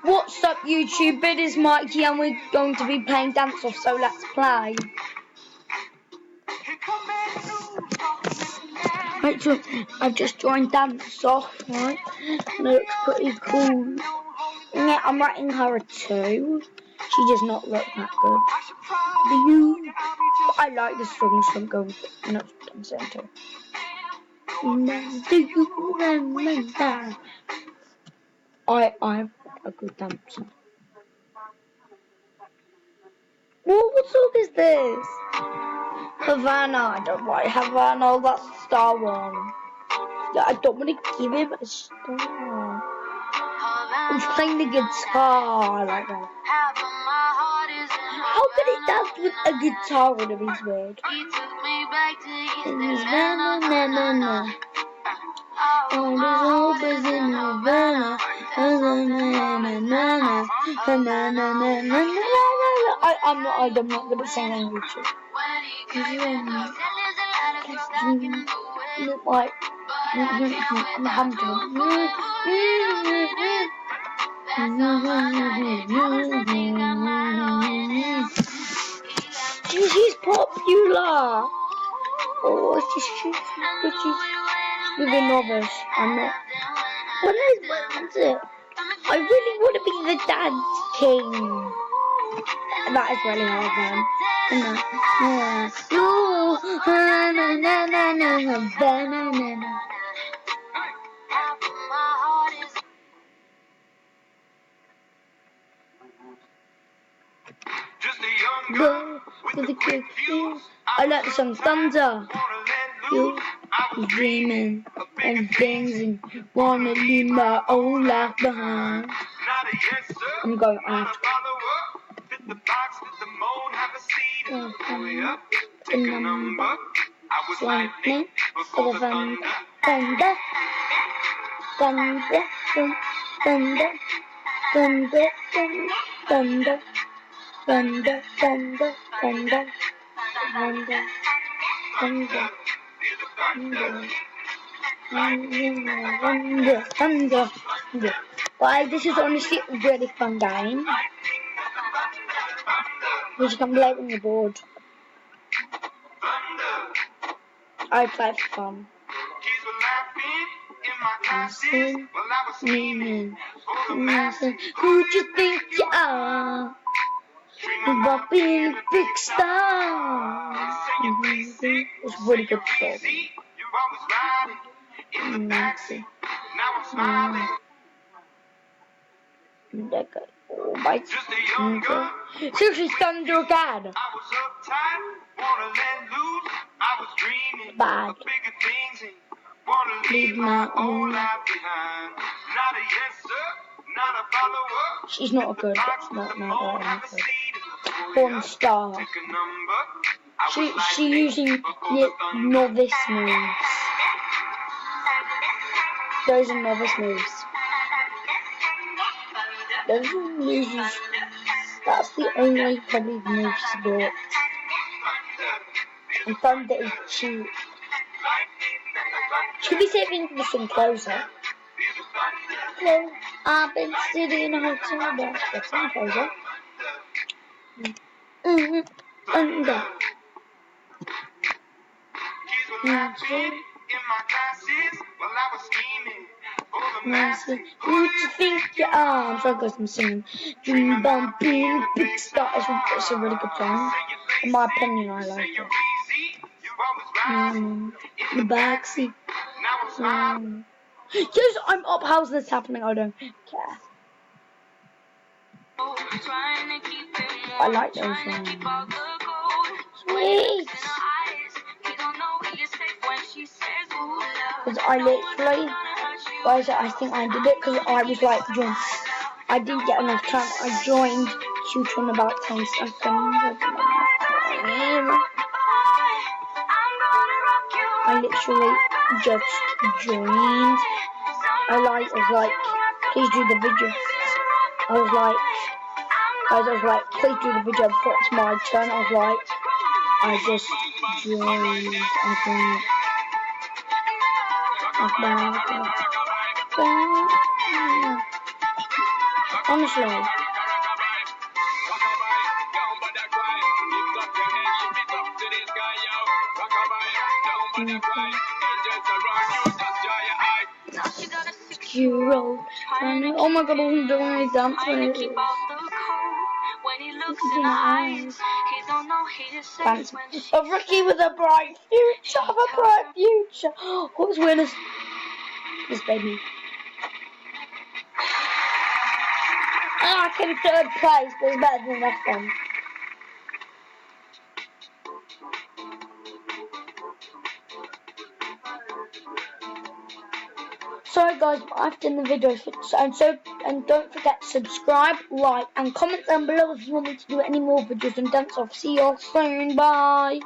What's up, YouTube? It is Mikey, and we're going to be playing Dance Off, so let's play. Right, so I've just joined Dance Off, right? And it looks pretty cool. Yeah, I'm writing her a 2. She does not look that good. But I like the song, so I'm going for it. No, I'm saying 2. I'm a good dancer. Whoa, what song is this? Havana. I don't like Havana. That's the star one. I don't want to give him a star. I'm playing the guitar. I like that. How can he dance with a guitar when he's weird? All these opens in Havana. I'm not good at singing language. Like she's popular. Oh, she's a novice. I'm not. What is it? I really want to be the dance king. That is really hard, man. Just a young girl with a quick fuse. I like the song Thunder. You was dreaming and things and wanna leave my own life behind. I'm going after. Fit the box, fit the mold, have a seat in the way up. Take a number. I was lightning before the thunder. Thunder, thunder, thunder, thunder, thunder, thunder, thunder, thunder, thunder, thunder, thunder, thunder. Why, this is honestly a really fun game. You can play it when you're bored. I play for fun. Kids were laughing in my classes while I was screaming for the masses. Who do you think you are? About being a big star. It's a really good song. You're always riding in the backseat. Now I'm smiling. Oh my. Just a young girl. Seriously, Thunder again. I was uptight, wanna let loose. I was dreaming Bad. of bigger things and wanna leave my old life behind. Not a yes sir, not a follower. She's not a good. That's not Have a good. seat in the Porn star. Take a number. I was She lightning using before the thunder. novice moves. Those are novice moves. Those are moves. That's the only probably moves to do it. And Thunder is cheap. Should we say things for the sing closer? Hello, I've been sitting in a hotel bar. Let's sing closer. Thunder. Kids were laughing in my classes while I was scheming for the masses. Who do you think you are? I'm sorry, guys, I'm singing. Dream about being a big star. It's a really good song. In my opinion, I like it. In the backseat. Yes, I'm up. How's this happening? I don't care. I like those songs. Sweet. Because I literally, guys, I think I did it because I was like, I didn't get enough time. I joined shoot in about 10 seconds. I literally just joined. I was like, please do the video. I was like, guys, I was like, please do the video before it's my turn. I was like, I just joined. I think. Honestly. Oh my god, I'm doing a dance with it. Dance. A rookie with a bright future, have a bright future. What's winners? This baby. I came third place, but it's better than nothing. Sorry guys, but I've done the video, and don't forget to subscribe, like, and comment down below if you want me to do any more videos and dance off. See you all soon, bye.